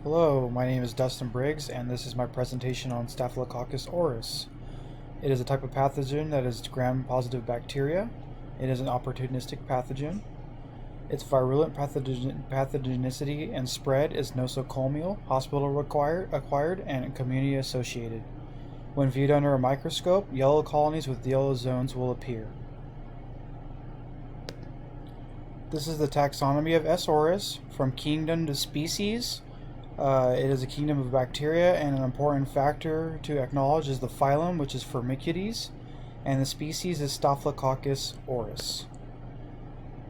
Hello, my name is Dustin Briggs, and this is my presentation on Staphylococcus aureus. It is a type of pathogen that is gram-positive bacteria. It is an opportunistic pathogen. Its virulent pathogenicity and spread is nosocomial, hospital-acquired, and community-associated. When viewed under a microscope, yellow colonies with yellow zones will appear. This is the taxonomy of S. aureus, from kingdom to species. It is a kingdom of bacteria, and an important factor to acknowledge is the phylum, which is Firmicutes, and the species is Staphylococcus aureus.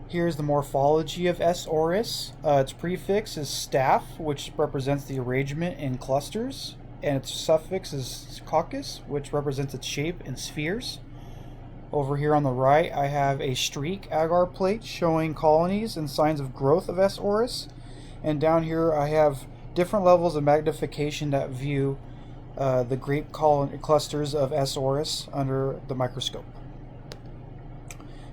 Here's the morphology of S. aureus. Its prefix is staph, which represents the arrangement in clusters, and its suffix is coccus, which represents its shape in spheres. Over here on the right, I have a streak agar plate showing colonies and signs of growth of S. aureus, and down here I have different levels of magnification that view the grape clusters of S. aureus under the microscope.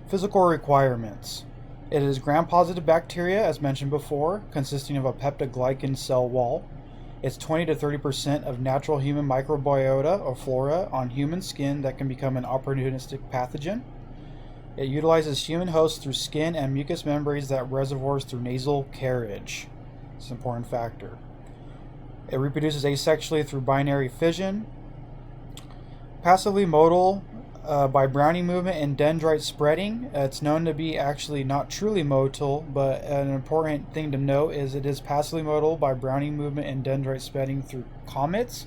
Physical requirements. It is gram-positive bacteria, as mentioned before, consisting of a peptidoglycan cell wall. It's 20 to 30% of natural human microbiota or flora on human skin that can become an opportunistic pathogen. It utilizes human hosts through skin and mucous membranes that reservoirs through nasal carriage. It's an important factor. It reproduces asexually through binary fission. Passively motile by Browning movement and dendrite spreading. It's known to be actually not truly motile, but an important thing to note is it is passively motile by Browning movement and dendrite spreading through comets,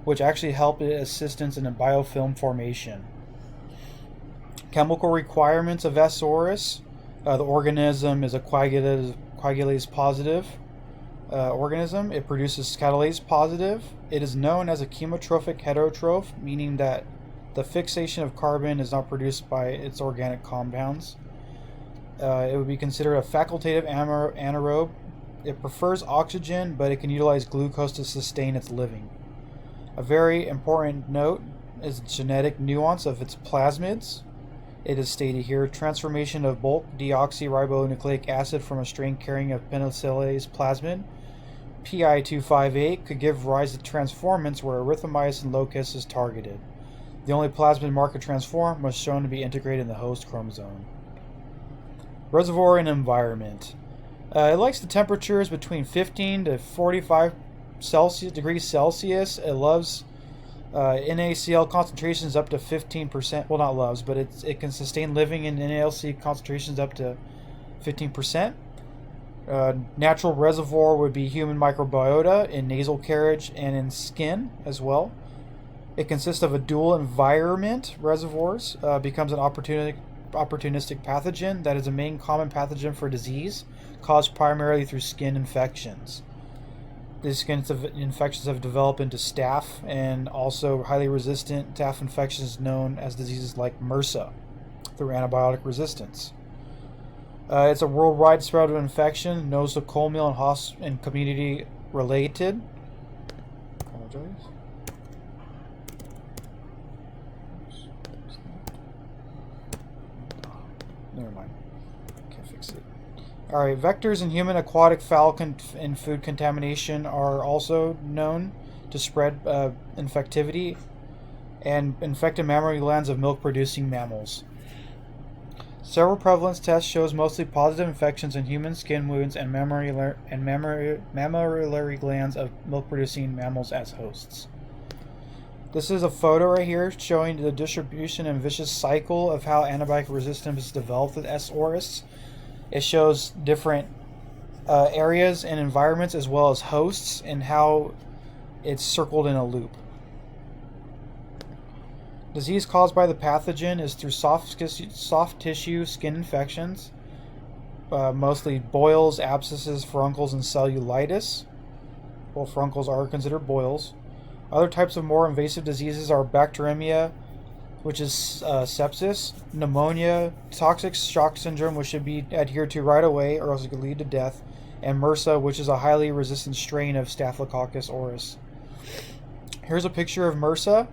which actually help assistance in a biofilm formation. Chemical requirements of S. aureus. The organism is a coagulase positive organism. It produces catalase positive. It is known as a chemotrophic heterotroph, meaning that the fixation of carbon is not produced by its organic compounds. It would be considered a facultative anaerobe. It prefers oxygen, but it can utilize glucose to sustain its living. A very important note is the genetic nuance of its plasmids. It is stated here, transformation of bulk deoxyribonucleic acid from a strain carrying a penicillase plasmid, PI258, could give rise to transformants where erythromycin locus is targeted. The only plasmid marker transform was shown to be integrated in the host chromosome. Reservoir and environment. It likes the temperatures between 15 to 45 degrees Celsius. It loves NaCl concentrations up to 15%. Well, not loves, but it can sustain living in NaCl concentrations up to 15%. Natural reservoir would be human microbiota in nasal carriage and in skin as well. It consists of a dual environment reservoirs, becomes an opportunistic pathogen that is a main common pathogen for disease caused primarily through skin infections. These skin infections have developed into staph and also highly resistant staph infections known as diseases like MRSA through antibiotic resistance. It's a worldwide spread of infection, nosocomial and community related. Apologize. Never mind. Can't fix it. Alright, vectors in human, aquatic, fowl, and food contamination are also known to spread infectivity and infected mammary glands of milk-producing mammals. Several prevalence tests shows mostly positive infections in human skin wounds and mammary glands of milk-producing mammals as hosts. This is a photo right here showing the distribution and vicious cycle of how antibiotic resistance is developed with S. aureus. It shows different areas and environments as well as hosts and how it's circled in a loop. Disease caused by the pathogen is through soft tissue skin infections, mostly boils, abscesses, furuncles, and cellulitis. Well, furuncles are considered boils. Other types of more invasive diseases are bacteremia, which is sepsis, pneumonia, toxic shock syndrome, which should be adhered to right away or else it could lead to death, and MRSA, which is a highly resistant strain of Staphylococcus aureus. Here's a picture of MRSA.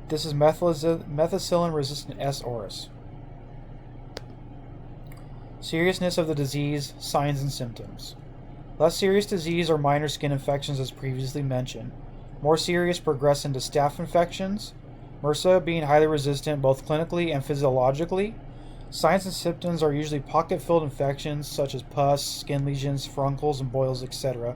This is methicillin-resistant S. aureus. Seriousness of the disease, signs and symptoms. Less serious disease or minor skin infections as previously mentioned. More serious progress into staph infections. MRSA being highly resistant both clinically and physiologically. Signs and symptoms are usually pocket-filled infections such as pus, skin lesions, furuncles, and boils, etc.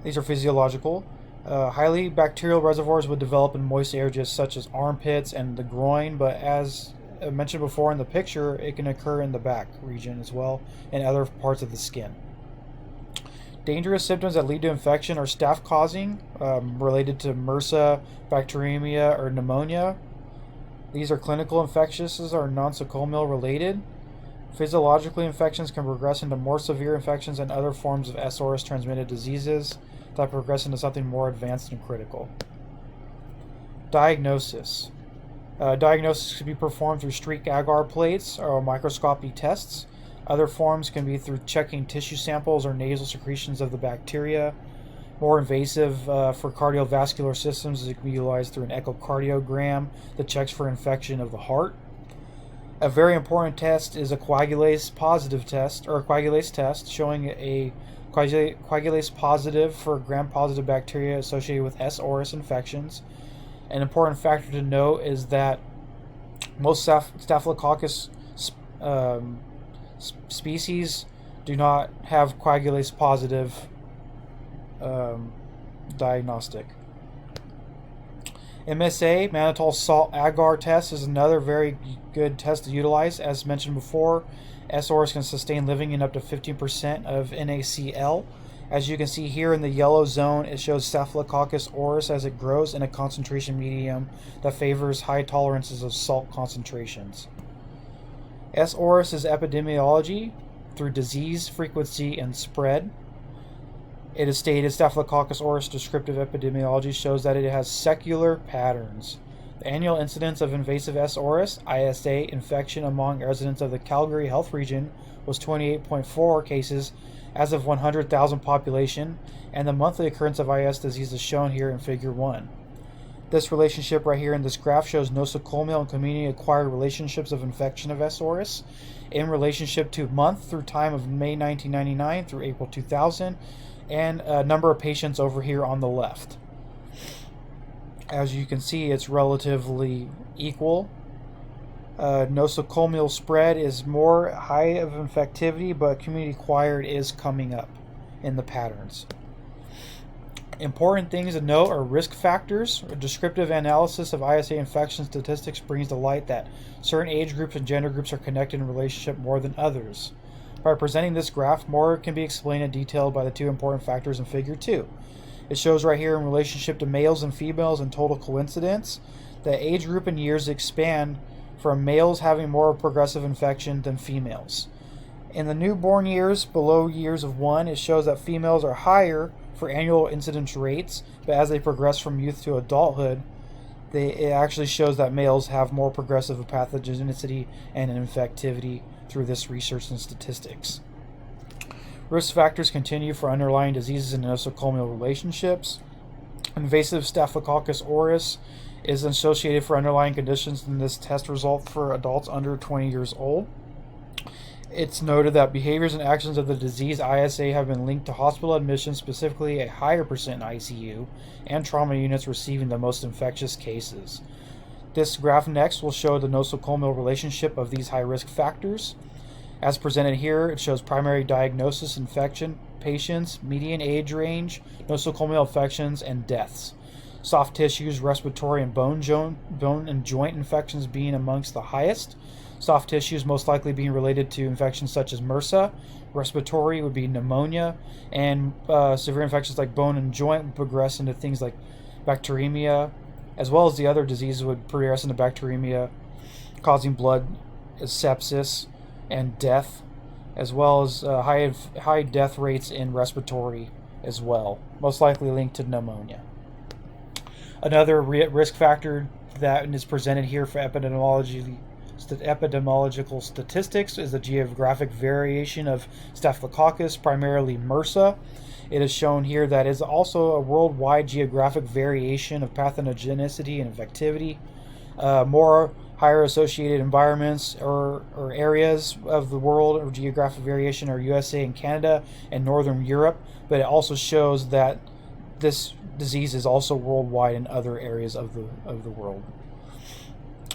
These are physiological. Highly bacterial reservoirs would develop in moist areas such as armpits and the groin, but as mentioned before in the picture, it can occur in the back region as well and other parts of the skin. Dangerous symptoms that lead to infection are staph-causing, related to MRSA, bacteremia, or pneumonia. These are clinical infectious or nosocomial related. Physiologically, infections can progress into more severe infections and other forms of S. aureus transmitted diseases that progress into something more advanced and critical. Diagnosis. Diagnosis can be performed through streak agar plates or microscopy tests. Other forms can be through checking tissue samples or nasal secretions of the bacteria. More invasive for cardiovascular systems, it can be utilized through an echocardiogram that checks for infection of the heart. A very important test is a coagulase positive test, or a coagulase test, showing a coagulase positive for gram-positive bacteria associated with S. aureus infections. An important factor to note is that most Staphylococcus species do not have coagulase positive diagnostic. MSA, mannitol salt agar test, is another very good test to utilize. As mentioned before, S. aureus can sustain living in up to 15% of NaCl. As you can see here in the yellow zone, it shows Staphylococcus aureus as it grows in a concentration medium that favors high tolerances of salt concentrations. S. aureus is epidemiology through disease, frequency, and spread. It is stated Staphylococcus aureus descriptive epidemiology shows that it has secular patterns. The annual incidence of invasive S. aureus (ISA) infection among residents of the Calgary Health Region was 28.4 cases as of 100,000 population, and the monthly occurrence of IS disease is shown here in Figure 1. This relationship right here in this graph shows nosocomial and community-acquired relationships of infection of S. aureus in relationship to month through time of May 1999 through April 2000, and a number of patients over here on the left. As you can see, it's relatively equal. Nosocomial spread is more high of infectivity, but community acquired is coming up in the patterns. Important things to note are risk factors. A descriptive analysis of ISA infection statistics brings to light that certain age groups and gender groups are connected in relationship more than others. By presenting this graph, more can be explained and detailed by the two important factors in Figure 2. It shows right here in relationship to males and females and total coincidence that age group and years expand from males having more progressive infection than females. In the newborn years, below years of 1, it shows that females are higher for annual incidence rates, but as they progress from youth to adulthood, it actually shows that males have more progressive pathogenicity and infectivity through this research and statistics. Risk factors continue for underlying diseases and nosocomial relationships. Invasive Staphylococcus aureus is associated for underlying conditions in this test result for adults under 20 years old. It's noted that behaviors and actions of the disease ISA have been linked to hospital admissions, specifically a higher percent in ICU, and trauma units receiving the most infectious cases. This graph next will show the nosocomial relationship of these high-risk factors. As presented here, it shows primary diagnosis, infection, patients, median age range, nosocomial infections, and deaths. Soft tissues, respiratory, and bone and joint infections being amongst the highest. Soft tissues most likely being related to infections such as MRSA. Respiratory would be pneumonia, and severe infections like bone and joint would progress into things like bacteremia, as well as the other diseases would progress into bacteremia, causing blood sepsis and death, as well as high death rates in respiratory as well, most likely linked to pneumonia. Another risk factor that is presented here for epidemiological statistics is the geographic variation of Staphylococcus, primarily MRSA. It is shown here that is also a worldwide geographic variation of pathogenicity and infectivity. More Higher associated environments or areas of the world or geographic variation are USA and Canada and Northern Europe, but it also shows that this disease is also worldwide in other areas of the world.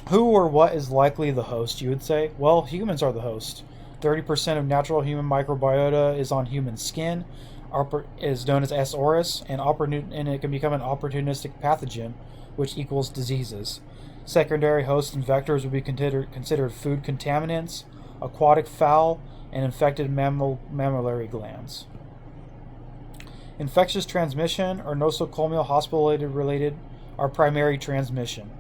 Who or what is likely the host, you would say? Well, humans are the host. 30% of natural human microbiota is on human skin, is known as S. aureus, and it can become an opportunistic pathogen, which equals diseases. Secondary hosts and vectors would be considered food contaminants, aquatic fowl, and infected mammillary glands. Infectious transmission or nosocomial hospital-related are primary transmission.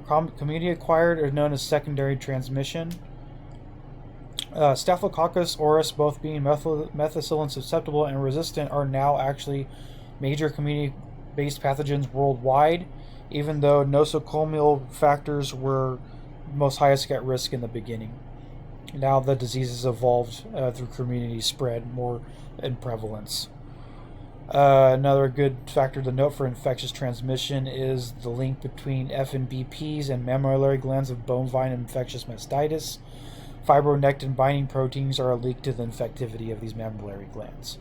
Community-acquired are known as secondary transmission. Staphylococcus aureus, both being methicillin susceptible and resistant, are now actually major community-based pathogens worldwide, even though nosocomial factors were most highest at risk in the beginning. Now the disease has evolved through community spread more in prevalence. Another good factor to note for infectious transmission is the link between FNBPs and mammillary glands of bovine infectious mastitis. Fibronectin binding proteins are linked to the infectivity of these mammillary glands.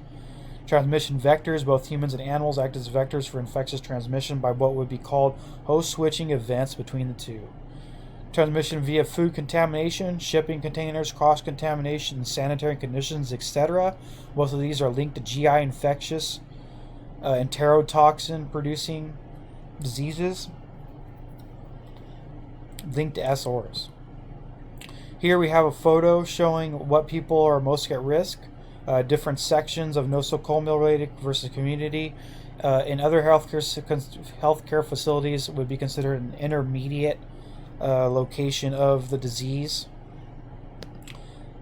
Transmission vectors, both humans and animals, act as vectors for infectious transmission by what would be called host switching events between the two. Transmission via food contamination, shipping containers, cross-contamination, sanitary conditions, etc. Most of these are linked to GI infectious enterotoxin producing diseases linked to S. aureus. Here we have a photo showing what people are most at risk, different sections of nosocomial related versus community. In other healthcare facilities would be considered an intermediate location of the disease.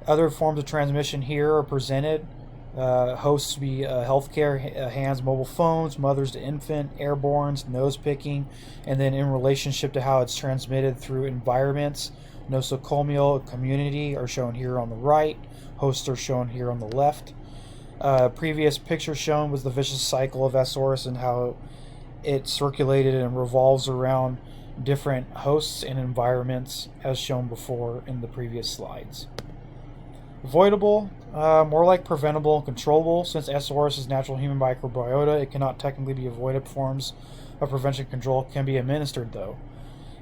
Other forms of transmission here are presented. Hosts be healthcare, hands, mobile phones, mothers to infant, airbornes, nose picking, and then in relationship to how it's transmitted through environments. Nosocomial community are shown here on the right. Hosts are shown here on the left. Previous picture shown was the vicious cycle of S. aureus and how it circulated and revolves around different hosts and environments as shown before in the previous slides. Avoidable, more like preventable and controllable. Since S. aureus is natural human microbiota, it cannot technically be avoided. Forms of prevention control can be administered though.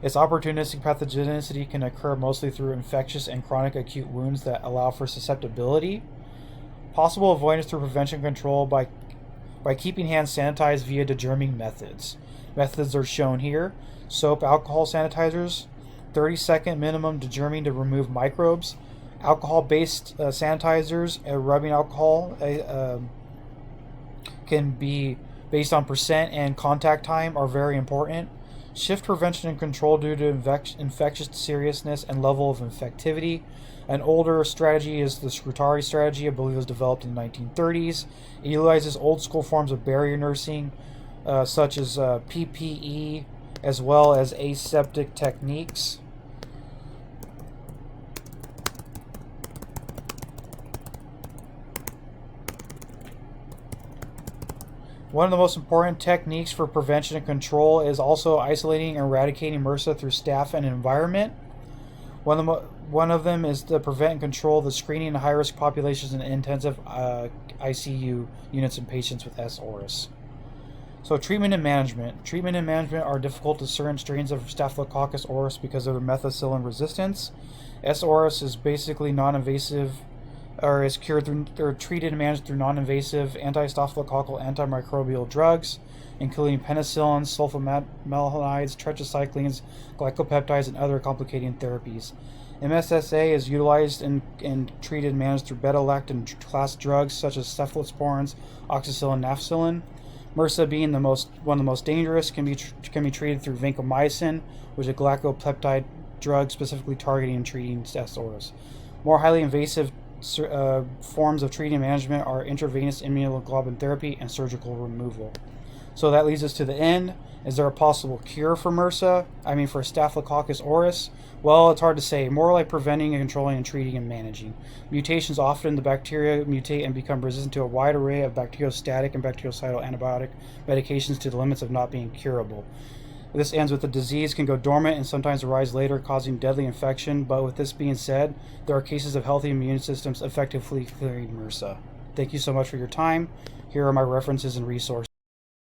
Its opportunistic pathogenicity can occur mostly through infectious and chronic acute wounds that allow for susceptibility. Possible avoidance through prevention control by keeping hands sanitized via degerming methods. Methods are shown here. Soap, alcohol sanitizers, 30-second minimum degerming to remove microbes. Alcohol-based sanitizers, rubbing alcohol can be based on percent and contact time are very important. Shift prevention and control due to infectious seriousness and level of infectivity. An older strategy is the Scrutari strategy. I believe it was developed in the 1930s. It utilizes old school forms of barrier nursing, such as PPE, as well as aseptic techniques. One of the most important techniques for prevention and control is also isolating and eradicating MRSA through staff and environment. One of them is to prevent and control the screening of high-risk populations in intensive ICU units in patients with S. aureus. So treatment and management. Treatment and management are difficult to certain strains of Staphylococcus aureus because of their methicillin resistance. S. aureus is basically non-invasive, or is cured through, or treated and managed through non-invasive anti-staphylococcal antimicrobial drugs, including penicillins, sulfamalinides, tetracyclines, glycopeptides, and other complicating therapies. MSSA is utilized and treated and managed through beta-lactam class drugs such as cephalosporins, oxacillin, nafcillin. MRSA being one of the most dangerous can be treated through vancomycin, which is a glycopeptide drug specifically targeting and treating S. aureus. More highly invasive forms of treating and management are intravenous immunoglobulin therapy and surgical removal. So that leads us to the end. Is there a possible cure for MRSA? For Staphylococcus aureus? Well, it's hard to say. More like preventing and controlling and treating and managing. Mutations often the bacteria mutate and become resistant to a wide array of bacteriostatic and bactericidal antibiotic medications to the limits of not being curable. This ends with the disease can go dormant and sometimes arise later, causing deadly infection. But with this being said, there are cases of healthy immune systems effectively clearing MRSA. Thank you so much for your time. Here are my references and resources.